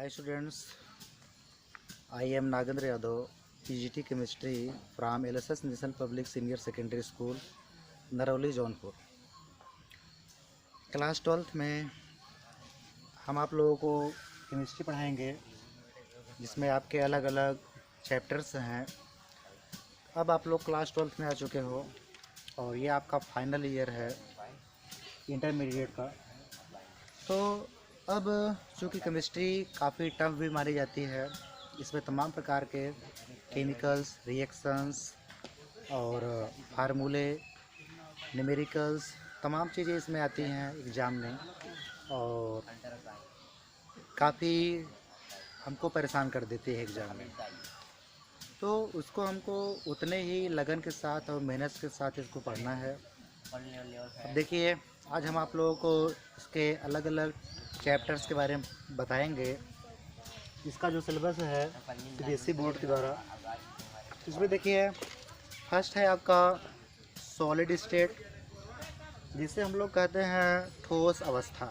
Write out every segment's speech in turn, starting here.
Hi students, I am Nagendra Yadav, PGT Chemistry from LSS National Public Senior Secondary School, Narauli Jaunpur. Class 12th में हम आप लोगों को chemistry पढ़ाएंगे, जिसमें आपके अलग अलग चैप्टर्स हैं। अब आप लोग क्लास 12th में आ चुके हो और ये आपका फाइनल ईयर है इंटरमीडिएट का। तो अब चूँकि केमिस्ट्री काफ़ी टफ भी मानी जाती है, इसमें तमाम प्रकार के केमिकल्स, रिएक्शंस और फार्मूले, न्यूमेरिकल्स, तमाम चीज़ें इसमें आती हैं एग्ज़ाम में और काफ़ी हमको परेशान कर देती है एग्ज़ाम में। तो उसको हमको उतने ही लगन के साथ और मेहनत के साथ इसको पढ़ना है। अब देखिए, आज हम आप लोगों को इसके अलग अलग चैप्टर्स के बारे में बताएंगे। इसका जो सिलेबस है सीबीएसई बोर्ड के द्वारा, इसमें देखिए फर्स्ट है आपका सॉलिड स्टेट, जिसे हम लोग कहते हैं ठोस अवस्था।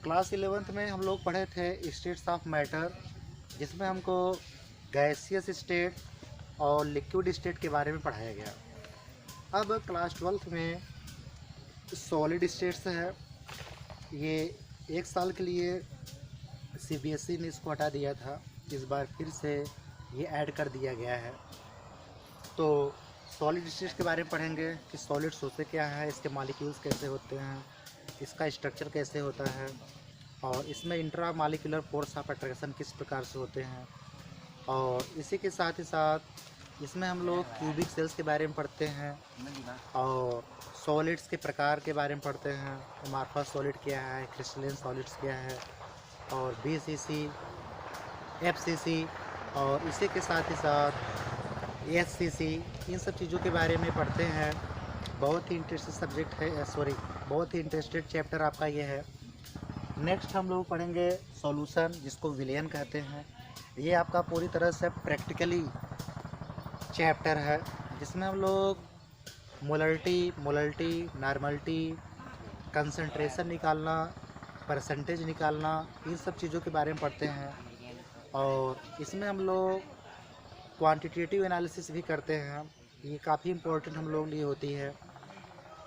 क्लास 11th में हम लोग पढ़े थे स्टेट्स ऑफ मैटर, जिसमें हमको गैसियस स्टेट और लिक्विड स्टेट के बारे में पढ़ाया गया। अब क्लास 12th में सॉलिड स्टेट्स है। ये एक साल के लिए सीबीएसई ने इसको हटा दिया था, इस बार फिर से ये ऐड कर दिया गया है। तो सॉलिड स्टेट्स के बारे में पढ़ेंगे कि सॉलिड्स होते क्या है, इसके मॉलिक्यूल्स कैसे होते हैं, इसका स्ट्रक्चर कैसे होता है और इसमें intra molecular force of attraction किस प्रकार से होते हैं। और इसी के साथ ही साथ इसमें हम लोग क्यूबिक सेल्स के बारे में पढ़ते हैं और सॉलिड्स के प्रकार के बारे में पढ़ते हैं। अमॉर्फस सॉलिड क्या है, क्रिस्टलाइन सॉलिड्स क्या है और बीसीसी, एफसीसी और इसी के साथ ही साथ एससीसी, इन सब चीज़ों के बारे में पढ़ते हैं। बहुत ही इंटरेस्टेड सब्जेक्ट है, बहुत ही इंटरेस्टेड चैप्टर आपका ये है। नेक्स्ट हम लोग पढ़ेंगे सॉल्यूशन, जिसको विलयन कहते हैं। ये आपका पूरी तरह से प्रैक्टिकली चैप्टर है, जिसमें हम लोग मोलरिटी, नॉर्मलिटी, कंसंट्रेशन निकालना, परसेंटेज निकालना, इन सब चीज़ों के बारे में पढ़ते हैं। और इसमें हम लोग क्वांटिटेटिव एनालिसिस भी करते हैं, ये काफ़ी इम्पोर्टेंट हम लोग लिए होती है।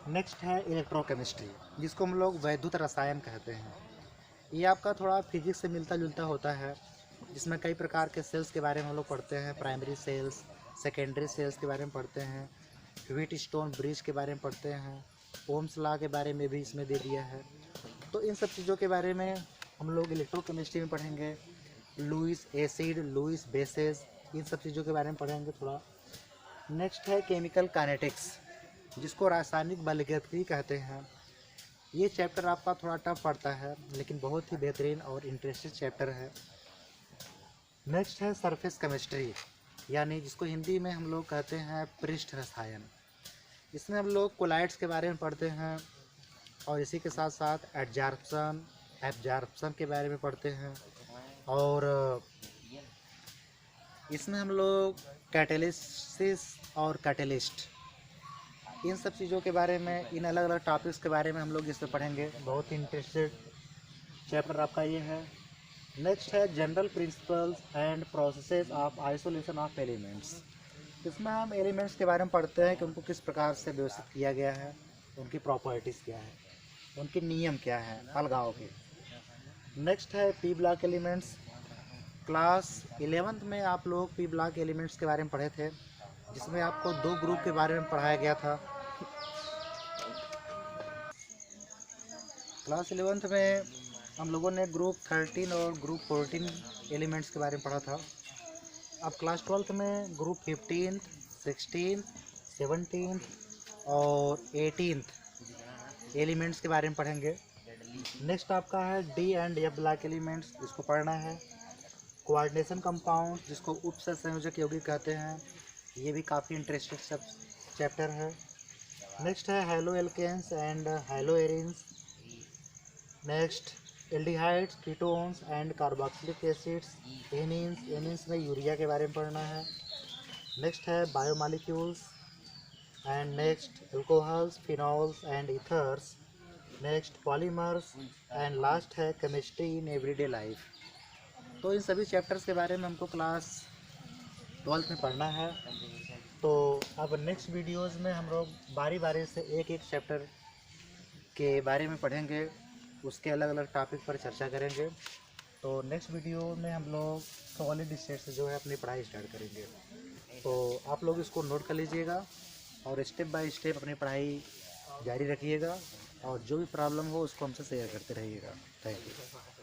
नेक्स्ट है इलेक्ट्रोकेमिस्ट्री, जिसको हम लोग वैद्युत रसायन कहते हैं। ये आपका थोड़ा फिजिक्स से मिलता जुलता होता है, जिसमें कई प्रकार के सेल्स के बारे में हम लोग पढ़ते हैं। प्राइमरी सेल्स, सेकेंडरी सेल्स के बारे में पढ़ते हैं, व्हीट स्टोन ब्रिज के बारे में पढ़ते हैं, ओम्स लॉ के बारे में भी इसमें दे दिया है। तो इन सब चीज़ों के बारे में हम लोग इलेक्ट्रोकेमिस्ट्री में पढ़ेंगे। लुईस एसिड, लुईस बेसेस, इन सब चीज़ों के बारे में पढ़ेंगे थोड़ा। नेक्स्ट है केमिकल काइनेटिक्स, जिसको रासायनिक बलगति कहते हैं। ये चैप्टर आपका थोड़ा टफ पड़ता है, लेकिन बहुत ही बेहतरीन और इंटरेस्टिंग चैप्टर है। नेक्स्ट है सरफेस केमिस्ट्री, यानी जिसको हिंदी में हम लोग कहते हैं पृष्ठ रसायन। इसमें हम लोग कोलाइड्स के बारे में पढ़ते हैं और इसी के साथ साथ एब्जॉर्प्शन के बारे में पढ़ते हैं। और इसमें हम लोग कैटेलिसिस और कैटेलिस्ट, इन सब चीज़ों के बारे में, इन अलग अलग टॉपिक्स के बारे में हम लोग इसमें पढ़ेंगे। बहुत ही इंटरेस्टेड चैप्टर आपका ये है। नेक्स्ट है general principles and processes of isolation of elements. इसमें हम एलिमेंट्स के बारे में पढ़ते हैं कि उनको किस प्रकार से व्यवस्थित किया गया है, उनकी प्रॉपर्टीज़ क्या है, उनके नियम क्या हैं अलगाव के। नेक्स्ट है P block elements. Class 11th में आप लोग पी ब्लॉक एलिमेंट्स के बारे में पढ़े थे, जिसमें आपको 2 ग्रुप के बारे में पढ़ाया गया था। क्लास 11th में हम लोगों ने ग्रुप 13 और ग्रुप 14 एलिमेंट्स के बारे में पढ़ा था। अब क्लास 12th में ग्रुप 15, 16, 17 और 18 एलिमेंट्स के बारे में पढ़ेंगे। नेक्स्ट आपका है D and F block elements, जिसको पढ़ना है। कोऑर्डिनेशन कंपाउंड, जिसको उपसंयोजक यौगिक कहते हैं, ये भी काफ़ी इंटरेस्टिंग सब चैप्टर है। नेक्स्ट है haloalkanes and haloarenes. Next aldehydes, ketones and carboxylic acids, amines में यूरिया के बारे में पढ़ना है। नेक्स्ट है biomolecules and next alcohols, phenols and ethers. Next polymers and last है केमिस्ट्री इन एवरीडे लाइफ। तो इन सभी चैप्टर्स के बारे में हमको क्लास 12th में पढ़ना है। तो अब नेक्स्ट वीडियोज़ में हम लोग बारी बारी से एक एक चैप्टर के बारे में पढ़ेंगे, उसके अलग अलग टॉपिक पर चर्चा करेंगे। तो नेक्स्ट वीडियो में हम लोग सॉलिड स्टेट से जो है अपनी पढ़ाई स्टार्ट करेंगे। तो आप लोग इसको नोट कर लीजिएगा और स्टेप बाय स्टेप अपनी पढ़ाई जारी रखिएगा, और जो भी प्रॉब्लम हो उसको हमसे शेयर करते रहिएगा। Thank you.